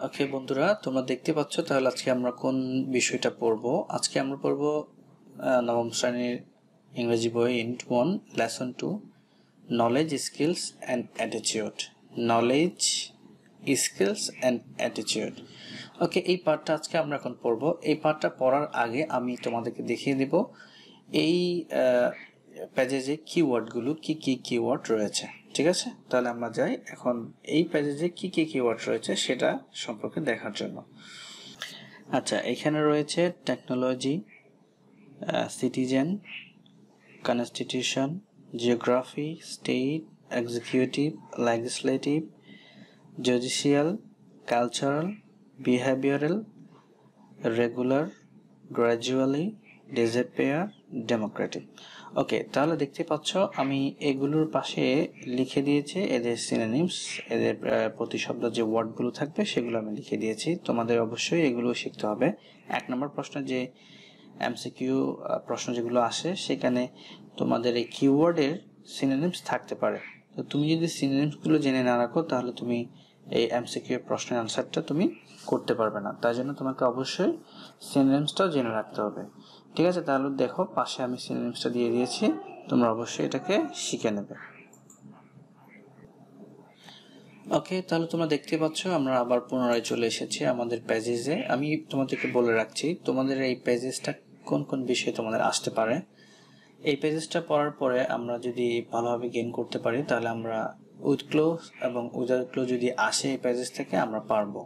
ওকে বন্ধুরা, তোমরা দেখতে পাচ্ছ তাহলে আজকে আমরা কোন বিষয়টা পড়বো। আজকে আমরা পড়বো নবম শ্রেণীর ইংরেজি বই Unit-1 Lesson 2 knowledge skills and attitude. Knowledge skills and attitude. Okay, এই পার্টটা আজকে আমরা এখন পড়বো। এই পার্টটা পড়ার আগে আমি তোমাদেরকে দেখিয়ে দেব এই পেজে যে কিওয়ার্ডগুলো কি কিওয়ার্ড রয়েছে। ঠিক আছে, তাহলে আমরা যাই এখন এই পেজে যে কি কিওয়ার্ড রয়েছে সেটা সম্পর্কে দেখার জন্য। আচ্ছা, এখানে রয়েছে technology, citizen, constitution, geography, state, executive, legislative, judicial, cultural, behavioural, regular, gradually, disappear, democratic. Okay, তাহলে দেখতে পাচ্ছ আমি এগুলোর পাশে লিখে দিয়েছি এদের সিনোনিমস, এদের প্রতিশব্দ যে ওয়ার্ডগুলো থাকবে সেগুলো আমি লিখে দিয়েছি। তোমাদের অবশ্যই এগুলো শিখতে হবে। 1 নম্বর প্রশ্ন যে এমসিকিউ প্রশ্ন যেগুলো আসে সেখানে তোমাদের এই কিওয়ার্ডের সিনোনিমস থাকতে পারে। তো তুমি যদি সিনোনিমসগুলো জেনে না রাখো তাহলে তুমি এই এমসিকিউ প্রশ্নের আনসারটা তুমি করতে পারবে না। তাই জন্য তোমাকে অবশ্যই সিনোনিমসটাও জেনে রাখতে হবে। ঠিক আছে, তাহলে দেখো পাশে আমি সিনোনিমসটা দিয়ে দিয়েছি, তোমরা অবশ্যই এটাকে শিখে নেবে। ওকে, তাহলে তোমরা দেখতে পাচ্ছ আমরা আবার পুনরায় চলে এসেছি আমাদের পেজেসে। আমি তোমাদেরকে বলে রাখছি তোমাদের এই পেজেসটা কোন কোন বিষয়ে তোমাদের আসতে পারে। এই পেজেসটা পড়ার পরে আমরা যদি ভালোভাবে গেইন করতে পারি তাহলে আমরা উইথ ক্লো এবং উইদাউট ক্লো যদি আসে এই পেজেস থেকে আমরা পারবো।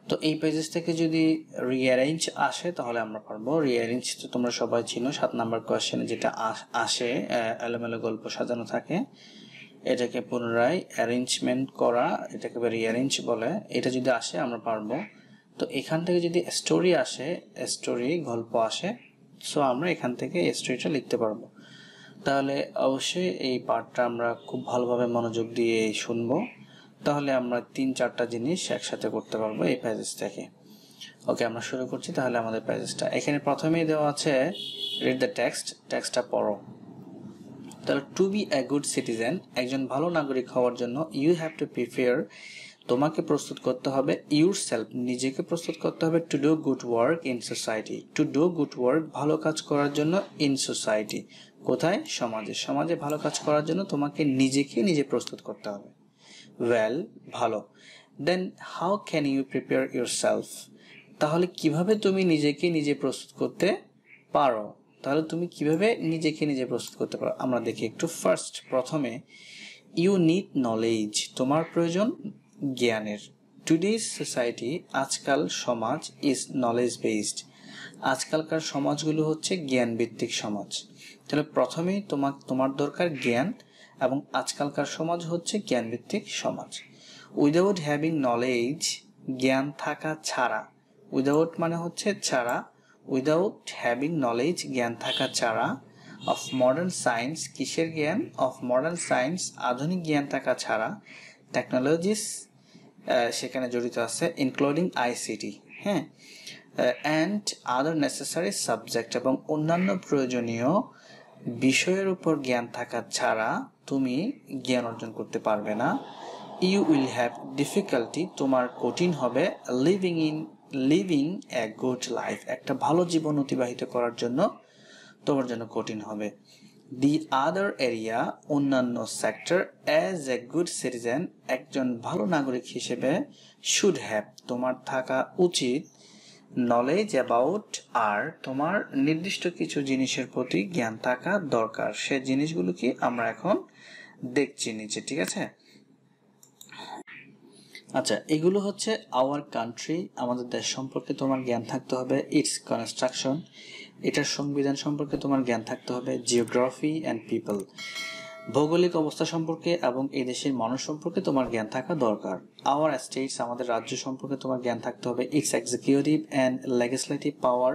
তো এই পেজেস থেকে যদি রিঅ্যারেঞ্জ আসে তাহলে আমরা পারবো। রিঅ্যারেঞ্জ তো তোমরা সবাই চিনো, 7 নাম্বার কোয়েশ্চেনে যেটা আসে এলোমেলো গল্প সাজানো থাকে, এটাকে পুনরায় অ্যারেঞ্জমেন্ট করা, এটাকে রিঅ্যারেঞ্জ বলে। এটা যদি আসে আমরা পারবো। তো এখান থেকে যদি স্টোরি আসে, স্টোরি গল্প আসে, সো আমরা এখান থেকে স্টোরিটা লিখতে পারবো। তাহলে অবশ্যই এই পার্টটা আমরা খুব ভালোভাবে মনোযোগ দিয়ে শুনবো, তাহলে আমরা 3-4টা জিনিস একসাথে করতে পারবো এই পেজেস থেকে। ওকে, আমরা শুরু করছি তাহলে আমাদের পেজেসটা। এখানে প্রথমেই দেওয়া আছে রিড দ্য টেক্সটটা পড়ো। তাহলে to be a good citizen, একজন ভালো নাগরিক হওয়ার জন্য ইউ হ্যাভ টু প্রিপেয়ার, তোমাকে প্রস্তুত করতে হবে, ইউর সেলফ, নিজেকে প্রস্তুত করতে হবে, to do good work in society, to do good work, ভালো কাজ করার জন্য, ইন সোসাইটি, কোথায়? সমাজে। সমাজে ভালো কাজ করার জন্য তোমাকে নিজে প্রস্তুত করতে হবে। ওয়েল, ভালো। Then how can you prepare yourself, তাহলে কিভাবে তুমি নিজে প্রস্তুত করতে পারো? তাহলে তুমি কিভাবে নিজে প্রস্তুত করতে পারো আমরা দেখি একটু। প্রথমে ইউ নিড নলেজ, তোমার প্রয়োজন জ্ঞানের। টুডেজ সোসাইটি, আজকাল সমাজ, ইজ নলেজ বেসড, আজকালকার সমাজগুলো হচ্ছে জ্ঞান ভিত্তিক সমাজ। তাহলে প্রথমেই তোমার দরকার জ্ঞান, এবং আজকালকার সমাজ হচ্ছে জ্ঞান ভিত্তিক সমাজ। উইদাউট হ্যাভিং নলেজ, জ্ঞান থাকা ছাড়া, উইদাউট মানে হচ্ছে ছাড়া, উইদাউট হ্যাভিং নলেজ, জ্ঞান থাকা ছাড়া, অফ মডার্ন সায়েন্স, কিসের জ্ঞান? অফ মডার্ন সায়েন্স, আধুনিক জ্ঞান থাকা ছাড়া, টেকনোলজিস সেখানে জড়িত আছে, ইনক্লুডিং আইসিটি, হ্যাঁ, অ্যান্ড আদার নেসেসারি সাবজেক্ট, এবং অন্যান্য প্রয়োজনীয় বিষয়ের উপর জ্ঞান থাকা ছাড়া তুমি জ্ঞান অর্জন করতে পারবে না। ইউ উইল হ্যাভ ডিফিকাল্টি, তোমার কঠিন হবে, লিভিং এ গুড লাইফ, একটা ভালো জীবন অতিবাহিত করার জন্য তোমার জন্য কঠিন হবে। দি আদার এরিয়া, অন্যান্য sector, as a good citizen, একজন ভালো নাগরিক হিসেবে, শুড হ্যাভ, তোমার থাকা উচিত, নলেজ অ্যাবাউট, আর তোমার নির্দিষ্ট কিছু জিনিসের প্রতি জ্ঞান থাকা দরকার। সে জিনিসগুলো কি আমরা এখন দেখছি নিচে। ঠিক আছে, আচ্ছা, এগুলো হচ্ছে আওয়ার কান্ট্রি, আমাদের দেশ সম্পর্কে তোমার জ্ঞান থাকতে হবে। ইটস কনস্ট্রাকশন, এটার সংবিধান সম্পর্কে তোমার জ্ঞান থাকতে হবে। জিওগ্রাফি অ্যান্ড পিপল, ভৌগোলিক অবস্থা সম্পর্কে এবং এই দেশের মানুষ সম্পর্কে তোমার জ্ঞান থাকা দরকার। আওয়ার স্টেটস, আমাদের রাজ্য সম্পর্কে তোমার জ্ঞান থাকতে হবে। ইটস এক্সিকিউটিভ অ্যান্ড লেজিসলেটিভ পাওয়ার,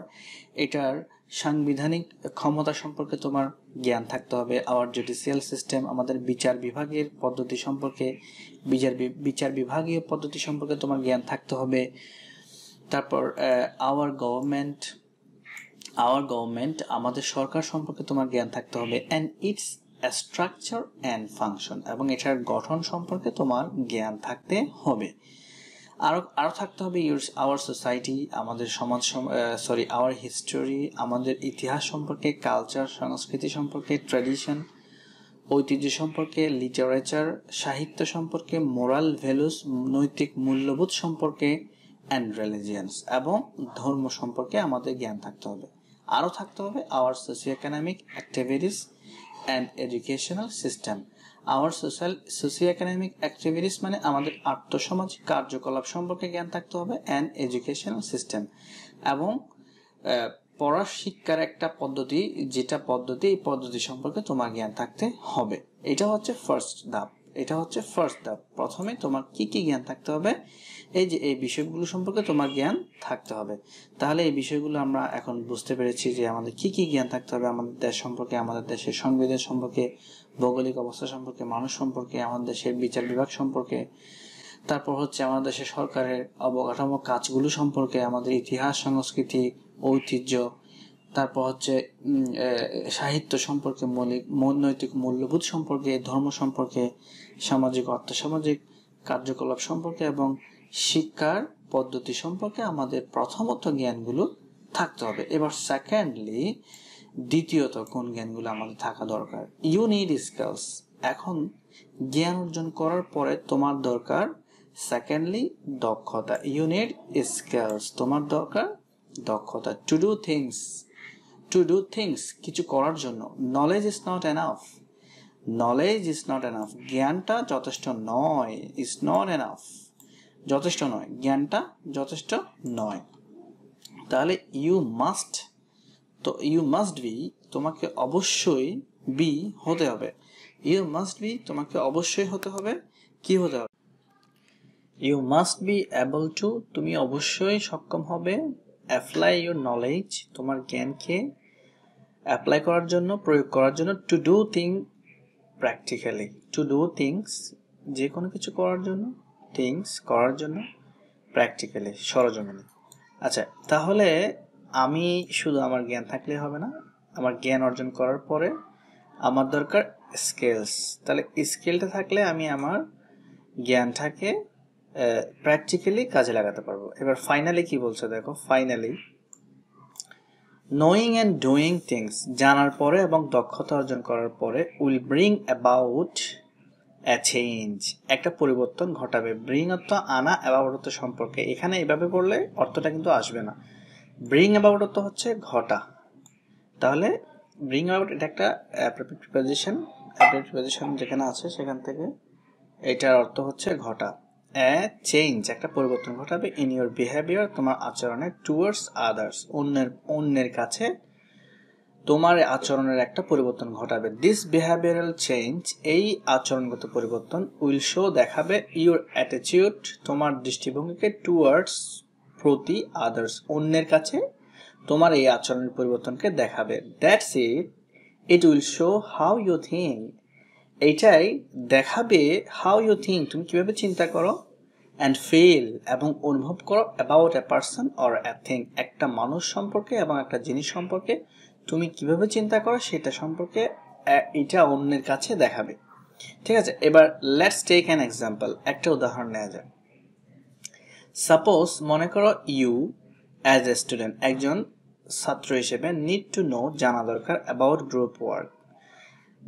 এটার সাংবিধানিক ক্ষমতা সম্পর্কে তোমার জ্ঞান থাকতে হবে। আওয়ার জুডিশিয়াল সিস্টেম, আমাদের বিচার বিভাগীয় পদ্ধতি সম্পর্কে তোমার জ্ঞান থাকতে হবে। তারপর আওয়ার গভর্নমেন্ট, আমাদের সরকার সম্পর্কে তোমার জ্ঞান থাকতে হবে। And it's structure and function, এবং এটার গঠন সম্পর্কে তোমার জ্ঞান থাকতে হবে। আরো আরো থাকতে হবে আওয়ার সোসাইটি, আমাদের সমাজ, আওয়ার হিস্টোরি, আমাদের ইতিহাস সম্পর্কে, কালচার সংস্কৃতি সম্পর্কে, ট্র্যাডিশন ঐতিহ্য সম্পর্কে, লিটারেচার সাহিত্য সম্পর্কে, মোরাল ভ্যালুস নৈতিক মূল্যবোধ সম্পর্কে, অ্যান্ড রিলিজিয়ান্স এবং ধর্ম সম্পর্কে আমাদের জ্ঞান থাকতে হবে। আরও থাকতে হবে our socio economic activities and educational system. Our socio economic activities মানে আমাদের আর্থসামাজিক কার্যকলাপ সম্পর্কে জ্ঞান থাকতে হবে, অ্যান্ড এডুকেশনাল সিস্টেম এবং পড়ার শিক্ষার একটা পদ্ধতি, যেটা পদ্ধতি, এই পদ্ধতি সম্পর্কে তোমার জ্ঞান থাকতে হবে। এটা হচ্ছে ফার্স্ট ধাপ। প্রথমে তোমার কি কি জ্ঞান থাকতে হবে, এই যে এই বিষয়গুলো সম্পর্কে তোমার জ্ঞান থাকতে হবে। তাহলে এই বিষয়গুলো আমরা এখন বুঝতে পেরেছি যে আমাদের কি কি জ্ঞান থাকতে হবে আমাদের দেশ সম্পর্কে, আমাদের দেশের সংবিধান সম্পর্কে, ভৌগোলিক অবস্থা সম্পর্কে, মানুষ সম্পর্কে, আমাদের দেশের বিচার বিভাগ সম্পর্কে, তারপর হচ্ছে আমাদের দেশের সরকারের অবকাঠামো কাজগুলো সম্পর্কে, আমাদের ইতিহাস সংস্কৃতি ঐতিহ্য, তারপর হচ্ছে সাহিত্য সম্পর্কে, নৈতিক মূল্যবোধ সম্পর্কে, ধর্ম সম্পর্কে, সামাজিক অর্থসামাজিক কার্যকলাপ সম্পর্কে এবং শিক্ষার পদ্ধতি সম্পর্কে আমাদের প্রথমত জ্ঞানগুলো থাকতে হবে। এবার সেকেন্ডলি, দ্বিতীয়ত কোন জ্ঞানগুলো আমাদের থাকা দরকার, ইউ নিড স্কিলস। এখন জ্ঞান অর্জন করার পরে তোমার দরকার সেকেন্ডলি দক্ষতা, ইউ নিড স্কিলস, তোমার দরকার দক্ষতা। টু ডু থিংস, কিছু করার জন্য। নলেজ ইজ নট এনাফ, জ্ঞানটা যথেষ্ট নয়, ইজ নট এনাফ, যথেষ্ট নয়, জ্ঞানটা যথেষ্ট নয়। তাহলে ইউ মাস্ট বি, তোমাকে অবশ্যই হতে হবে, তোমাকে অবশ্যই হতে হবে, কি হতে হবে, you must be able to, তুমি অবশ্যই সক্ষম হবে, অ্যাপ্লাই ইউর নলেজ, তোমার জ্ঞানকে অ্যাপ্লাই করার জন্য, প্রয়োগ করার জন্য, টু ডু থিংস, যে কোনো কিছু করার জন্য, প্র্যাকটিক্যালি, সরজমিনে। আচ্ছা, তাহলে আমি শুধু আমার জ্ঞান থাকলে হবে না, আমার জ্ঞান অর্জন করার পরে আমার দরকার স্কিলস। তাহলে স্কিলটা থাকলে আমি আমার জ্ঞানটাকে প্র্যাকটিক্যালি কাজে লাগাতে পারবো। এবার ফাইনালি কি বলছে দেখো, finally knowing and doing things, জানার পরে এবং দক্ষতা অর্জন করার পরে will bring about a change, একটা পরিবর্তন ঘটাবে। bring অর্থ আনা, about অর্থ সম্পর্কে, এখানে এভাবে পড়লে অর্থটা কিন্তু আসবে না। bring about অর্থ হচ্ছে ঘটা, তাহলে bring about এটা একটা preposition যেখানে আছে সেখান থেকে এটার অর্থ হচ্ছে ঘটা। চেঞ্জ, একটা পরিবর্তন ঘটাবে, ইন ইউর বিহেভিয়ার, তোমার আচরণে, টুয়ার্ডস আদার্স, অন্যের কাছে তোমার আচরণের একটা পরিবর্তন ঘটাবে। দিস বিহেভিয়ারাল চেঞ্জ, এই আচরণগত পরিবর্তন, উইল শো, দেখাবে, ইউর অ্যাটিটিউড, তোমার দৃষ্টিভঙ্গিকে, টুয়ার্ডস, প্রতি, আদার্স, অন্যের কাছে তোমার এই আচরণের পরিবর্তনকে দেখাবে। That's it will show how you think, এইটাই দেখাবে হাউ ইউ থিঙ্ক, তুমি কিভাবে চিন্তা করো, অ্যান্ড ফিল, এবং অনুভব করো, about a person or a thing, একটা মানুষ সম্পর্কে এবং একটা জিনিস সম্পর্কে তুমি কিভাবে চিন্তা করো সেটা সম্পর্কে এটা অন্যের কাছে দেখাবে। ঠিক আছে, এবার লেটস টেক অ্যান এক্সাম্পল, একটা উদাহরণ নেওয়া যায়। সাপোজ, মনে করো ইউ অ্যাজ এ স্টুডেন্ট, একজন ছাত্র হিসেবে, নিড টু নো, জানা দরকার, অ্যাবাউট গ্রুপ ওয়ার্ক,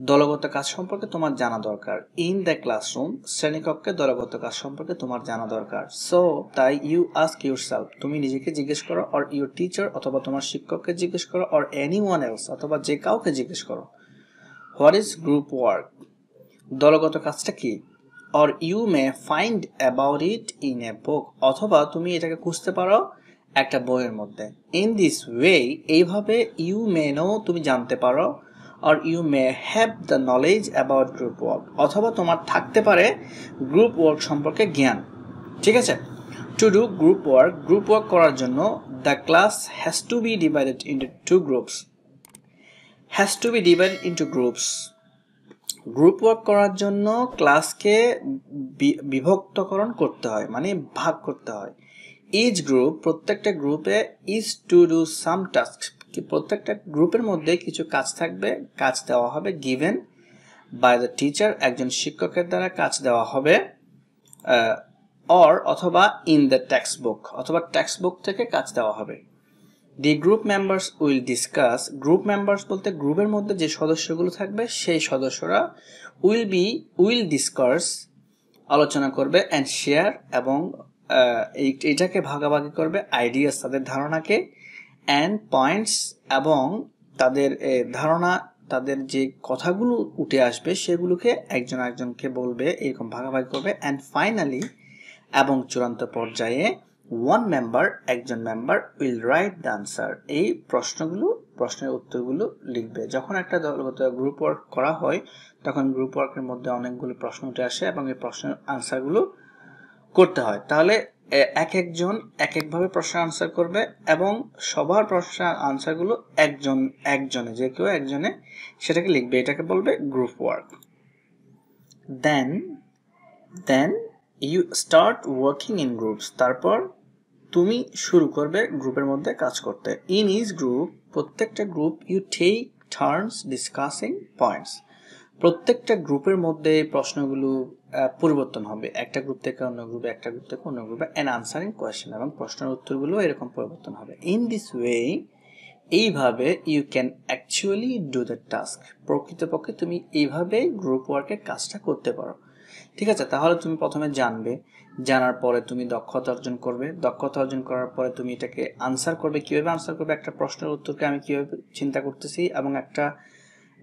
দলগত কাজ সম্পর্কে তোমার জানা দরকার, ইন দ্য ক্লাসরুম, শ্রেণীকক্ষে দলগত কাজ সম্পর্কে তোমার জানা দরকার। সো তাই ইউ আস্ক ইউরসেলফ, তুমি নিজেকে জিজ্ঞেস করো, অর ইউর টিচার, অথবা তোমার শিক্ষককে জিজ্ঞেস করো, অর এনিওয়ান এলস, অথবা যে কাউকে জিজ্ঞেস করো, হোয়াট ইজ গ্রুপ ওয়ার্ক, দলগত কাজটা কি, or you may find about it in a book, অথবা তুমি এটাকে খুঁজতে পারো একটা বইয়ের মধ্যে। ইন দিস ওয়ে, এইভাবে, ইউ মে নো, তুমি জানতে পারো, or you may have the knowledge about group work, অথবা তোমার থাকতে পারে গ্রুপ ওয়ার্ক সম্পর্কে জ্ঞান। ঠিক আছে, টু ডু গ্রুপ ওয়ার্ক করার জন্য, the class has to be divided into two groups, group work করার জন্য ক্লাসকে বিভক্তকরণ করতে হয়, মানে ভাগ করতে হয়। ইচ গ্রুপ, প্রত্যেকটা গ্রুপে, is to do some task, প্রত্যেকটা গ্রুপের মধ্যে কিছু কাজ থাকবে, কাজ দেওয়া হবে, গিভেন বাই দ্য টিচার, একজন শিক্ষকের দ্বারা কাজ দেওয়া হবে, অথবা ইন দ্য টেক্সট বুক, অথবা টেক্সট বুক থেকে কাজ দেওয়া হবে। The group members will discuss, group members বলতে গ্রুপের মধ্যে যে সদস্যগুলো থাকবে সেই সদস্যরা উইল ডিসকাস আলোচনা করবে, অ্যান্ড শেয়ার এবং এটাকে ভাগাভাগি করবে, আইডিয়াস তাদের ধারণাকে, অ্যান্ড পয়েন্টস এবং তাদের ধারণা, তাদের যে কথাগুলো উঠে আসবে সেগুলোকে একজন একজনকে বলবে, এরকম ভাগাভাগি করবে। অ্যান্ড ফাইনালি এবং চূড়ান্ত পর্যায়ে একজন member will write the answer, এই প্রশ্নের উত্তরগুলো লিখবে। যখন একটা দলগত গ্রুপ ওয়ার্ক করা হয় তখন গ্রুপ ওয়ার্কের মধ্যে অনেকগুলো প্রশ্ন উঠে আসে এবং এই প্রশ্নের আনসারগুলো করতে হয়। তাহলে এক একজন এক একভাবে প্রশ্নের আনসার করবে এবং সবার প্রশ্নের আনসারগুলো একজনে যে কেউ একজনে সেটাকে লিখবে, এটাকে বলবে group work. Then you start working in groups, তারপর তুমি শুরু করবে গ্রুপের মধ্যে কাজ করতে। ইন ইচ গ্রুপ, প্রত্যেকটা group, you take turns discussing points, প্রত্যেকটা গ্রুপের মধ্যে প্রশ্নগুলো পরিবর্তন হবে, একটা গ্রুপ থেকে অন্য গ্রুপে, একটা গ্রুপ থেকে অন্য গ্রুপে, অ্যান্ড আনসারিং কোয়েশ্চেন, এবং প্রশ্নের উত্তরগুলো এরকম পরিবর্তন হবে। ইন দিস ওয়ে, এইভাবে you can actually do the task, প্রকৃতপক্ষে তুমি এইভাবে গ্রুপ ওয়ার্কের কাজটা করতে পারো। ঠিক আছে, তাহলে তুমি প্রথমে জানার পরে তুমি দক্ষতা অর্জন করবে, দক্ষতা অর্জন করার পরে তুমি এটাকে আনসার করবে। কিভাবে আনসার করবে? একটা প্রশ্নের উত্তরকে আমি কিভাবে চিন্তা করতেছি এবং একটা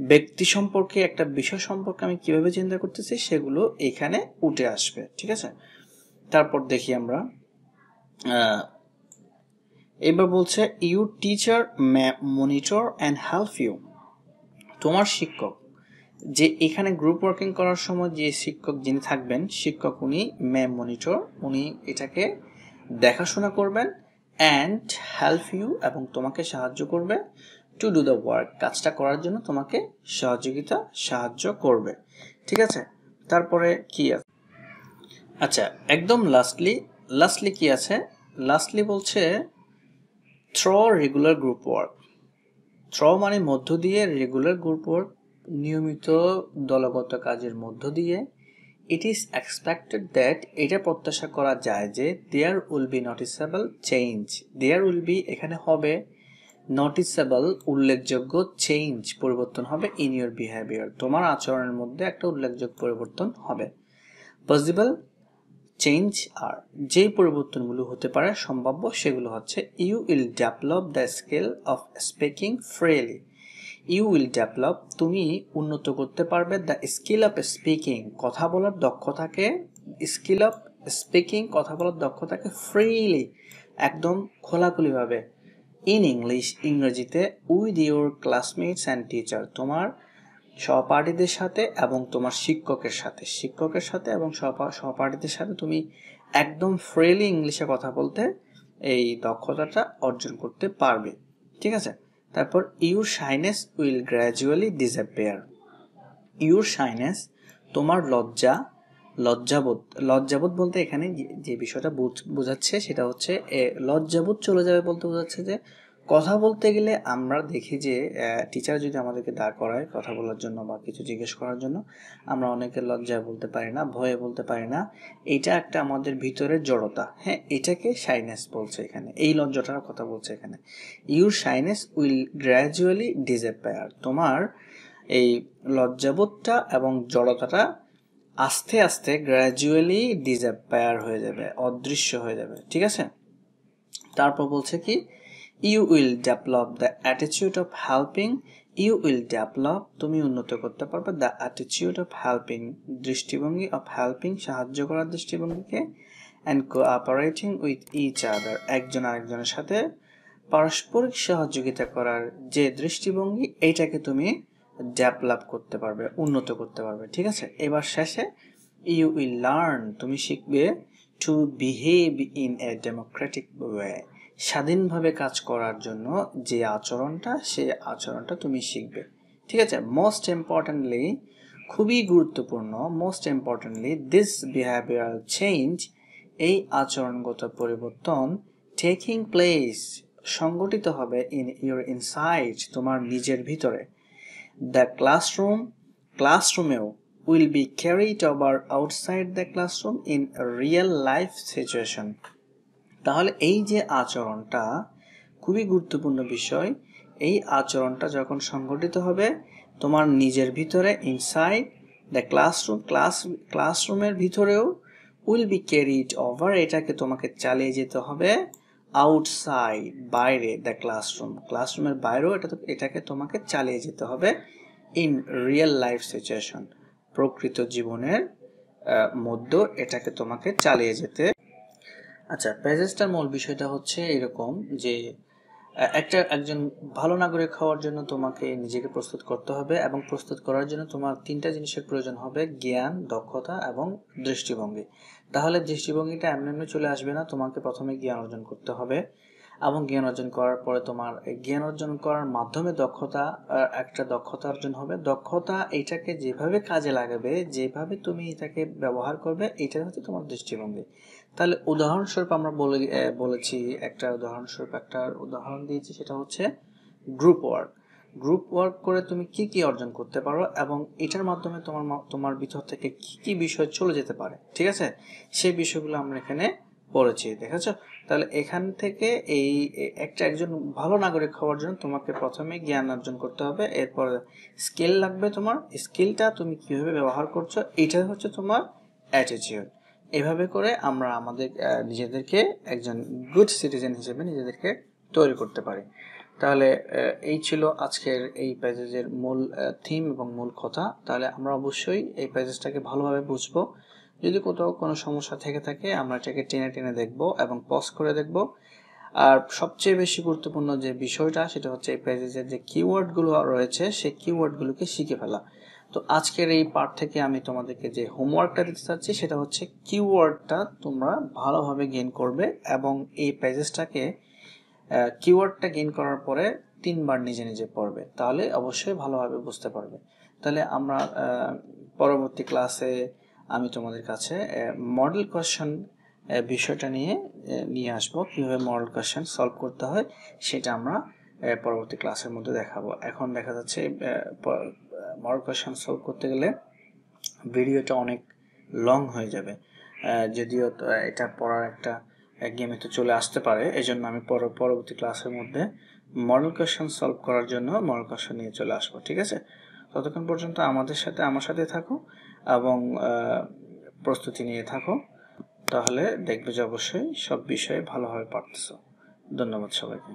ব্যক্তি সম্পর্কে, একটা বিষয় সম্পর্কে আমি কিভাবে চিন্তা করতেছি সেগুলো এখানে উঠে আসবে। ঠিক আছে, তারপর দেখি আমরা এবার বলছে your teacher may monitor and help you, তোমার শিক্ষক, যে এখানে গ্রুপ ওয়ার্কিং করার সময় যে শিক্ষক যিনি থাকবেন, শিক্ষক উনি মে মনিটর, উনি এটাকে দেখাশোনা করবেন, অ্যান্ড হেল্প ইউ এবং তোমাকে সাহায্য করবে, টু ডু দ্য ওয়ার্ক, কাজটা করার জন্য তোমাকে সাহায্য করবে। ঠিক আছে, তারপরে কি আছে? আচ্ছা, একদম লাস্টলি কি আছে? লাস্টলি বলছে through regular group work. Through মানে মধ্য দিয়ে, রেগুলার গ্রুপ ওয়ার্ক নিয়মিত দলগত কাজের মধ্য দিয়ে, ইট ইজ এক্সপেক্টেড দ্যাট, এটা প্রত্যাশা করা যায় যে, there will be noticeable change, there will be এখানে হবে নোটিসেবল, উল্লেখযোগ্য, চেঞ্জ পরিবর্তন হবে, ইন ইউর বিহেভিয়ার, তোমার আচরণের মধ্যে একটা উল্লেখযোগ্য পরিবর্তন হবে। পসিবল চেঞ্জ আর যেই পরিবর্তনগুলো হতে পারে সম্ভাব্য সেগুলো হচ্ছে you will develop the skill of speaking freely, you will develop তুমি উন্নত করতে পারবে দ্য স্কিল অফ স্পিকিং কথা বলার দক্ষতাকে, স্কিল অফ স্পিকিং কথা বলার দক্ষতাকে ফ্রিলি একদম খোলাখুলিভাবে, ইন ইংলিশ ইংরেজিতে, with your classmates and teacher তোমার সহপাঠীদের সাথে এবং তোমার শিক্ষকের সাথে এবং সহপাঠীদের সাথে তুমি একদম ফ্রিলি ইংলিশে কথা বলতে এই দক্ষতাটা অর্জন করতে পারবে। ঠিক আছে, তারপর your shyness will gradually disappear, your shyness তোমার লজ্জাবোধ বলতে এখানে যে বিষয়টা বোঝাচ্ছে সেটা হচ্ছে লজ্জাবোধ চলে যাবে বলতে বোঝাচ্ছে যে কথা বলতে গেলে আমরা দেখি যে টিচার যদি আমাদেরকে দাঁড় করায় কথা বলার জন্য বা কিছু জিজ্ঞেস করার জন্য, আমরা অনেকে লজ্জায় বলতে পারি না, ভয়ে বলতে পারি না, এটা একটা আমাদের ভিতরের জড়তা। হ্যাঁ, এটাকে শাইনেস বলছে এখানে, এই লজ্জাটার কথা বলছে এখানে। Your shyness will gradually disappear, তোমার এই লজ্জাবোধটা এবং জড়তাটা আস্তে আস্তে গ্র্যাজুয়ালি ডিসঅ্যাপিয়ার হয়ে যাবে, অদৃশ্য হয়ে যাবে। ঠিক আছে, তারপর বলছে কি you will develop the attitude of helping, you will develop তুমি উন্নত করতে পারবে দ্য অ্যাটিটিউড অফ হেল্পিং দৃষ্টিভঙ্গি, অফ হেল্পিং সাহায্য করার দৃষ্টিভঙ্গিকে, and cooperating with each other একজন আরেকজনের সাথে পারস্পরিক সহযোগিতা করার যে দৃষ্টিভঙ্গি, এইটাকে তুমি ডেভেলপ করতে পারবে, উন্নত করতে পারবে। ঠিক আছে, এবার শেষে ইউ উইল লার্ন তুমি শিখবে two behave in a democratic way, স্বাধীনভাবে কাজ করার জন্য যে আচরণটা, সেই আচরণটা তুমি শিখবে। ঠিক আছে, মোস্ট ইম্পর্টেন্টলি খুবই গুরুত্বপূর্ণ, most importantly this behavioural change এই আচরণগত পরিবর্তন টেকিং প্লেস সংগঠিত হবে ইন ইউর ইনসাইড তোমার নিজের ভিতরে, the ক্লাসরুমেও will be carried over outside the classroom in real life situation. তাহলে এই যে আচরণটা খুবই গুরুত্বপূর্ণ বিষয়, এই আচরণটা যখন সংঘটিত হবে তোমার নিজের ভিতরে ইনসাইড দ্য ক্লাসরুমের ভিতরেও উইল বি ক্যারিড ওভার, এটাকে তোমাকে চালিয়ে যেতে হবে আউটসাইড, বাইরে, দ্য ক্লাসরুমের বাইরেও এটাকে তোমাকে চালিয়ে যেতে হবে ইন রিয়েল লাইফ সিচুয়েশন, প্রকৃত জীবনের মধ্যে এটাকে তোমাকে চালিয়ে যেতে। আচ্ছা, প্যাসেজটার মূল বিষয়টা হচ্ছে এরকম যে একজন ভালো নাগরিক হওয়ার জন্য তোমাকে নিজেকে প্রস্তুত করতে হবে, এবং প্রস্তুত করার জন্য তোমার তিনটা জিনিসের প্রয়োজন হবে: জ্ঞান, দক্ষতা এবং দৃষ্টিভঙ্গি। তাহলে দৃষ্টিভঙ্গিটা এমনি চলে আসবে না, তোমাকে প্রথমে জ্ঞান অর্জন করতে হবে, এবং জ্ঞান অর্জন করার পরে তোমার জ্ঞান অর্জন করার মাধ্যমে একটা দক্ষতা অর্জন হবে। দক্ষতা এটাকে যেভাবে কাজে লাগাবে, যেভাবে তুমি এটাকে ব্যবহার করবে, এটা হচ্ছে তোমার দৃষ্টিভঙ্গি। তাহলে উদাহরণস্বরূপ আমরা বলেছি একটা উদাহরণ দিয়েছি, সেটা হচ্ছে গ্রুপ ওয়ার্ক করে তুমি কি কি অর্জন করতে পারো, এবং এটার মাধ্যমে তোমার ভিতর থেকে কি কি বিষয় চলে যেতে পারে, ঠিক আছে, সেই বিষয়গুলো আমরা এখানে পড়েছি, দেখেছো? তাহলে এখান থেকে একজন ভালো নাগরিক হওয়ার জন্য তোমাকে প্রথমে জ্ঞান অর্জন করতে হবে, এরপর স্কিল লাগবে। তোমার স্কিলটা তুমি কিভাবে ব্যবহার করছো, এটা হচ্ছে তোমার অ্যাটিটিউড। এভাবে করে আমরা আমাদের নিজেদেরকে একজন গুড সিটিজেন হিসেবে নিজেদেরকে তৈরি করতে পারি। তাহলে এই ছিল আজকের এই প্যাসেজের মূল থিম এবং মূল কথা। তাহলে আমরা অবশ্যই এই প্যাসেজটাকে ভালোভাবে বুঝবো। যদি কোথাও কোনো সমস্যা থেকে থাকে আমরা এটাকে টেনে টেনে দেখব এবং পজ করে দেখব। আর সবচেয়ে বেশি গুরুত্বপূর্ণ যে বিষয়টা, সেটা হচ্ছে এই প্যাসেজের যে কিওয়ার্ডগুলো রয়েছে সেই কিওয়ার্ডগুলোকে শিখে ফেলা। তো আজকের এই পার্ট থেকে আমি তোমাদেরকে যে হোমওয়ার্কটা দিতে চাচ্ছি সেটা হচ্ছে কিওয়ার্ডটা তোমরা ভালোভাবে গেইন করবে, এবং এই প্যাসেজটাকে কিওয়ার্ডটা গেইন করার পরে 3 বার নিজে নিজে পড়বে, তাহলে অবশ্যই ভালোভাবে বুঝতে পারবে। তাহলে আমরা পরবর্তী ক্লাসে আমি তোমাদের কাছে মডেল কোয়েশ্চেন বিষয়টা নিয়ে আসবো, কিভাবে মডেল কোয়েশ্চেন সলভ করতে হয় সেটা আমরা পরবর্তী ক্লাসের মধ্যে দেখাবো। এখন দেখা যাচ্ছে মডেল কোয়েশ্চেন সলভ করতে গেলে ভিডিওটা অনেক লং হয়ে যাবে, যদিও এটা পড়ার একটা গেমে তো চলে আসতে পারে, এজন্য আমি পরবর্তী ক্লাসের মধ্যে মডেল কোয়েশ্চেন সলভ করার জন্য মডেল কোয়েশ্চেন নিয়ে চলে আসবো, ঠিক আছে? ততক্ষণ পর্যন্ত আমার সাথে থাকো এবং প্রস্তুতি নিয়ে থাকো, তাহলে দেখবে যে অবশ্যই সব বিষয়ে ভালোভাবে পারতেছো। ধন্যবাদ সবাইকে।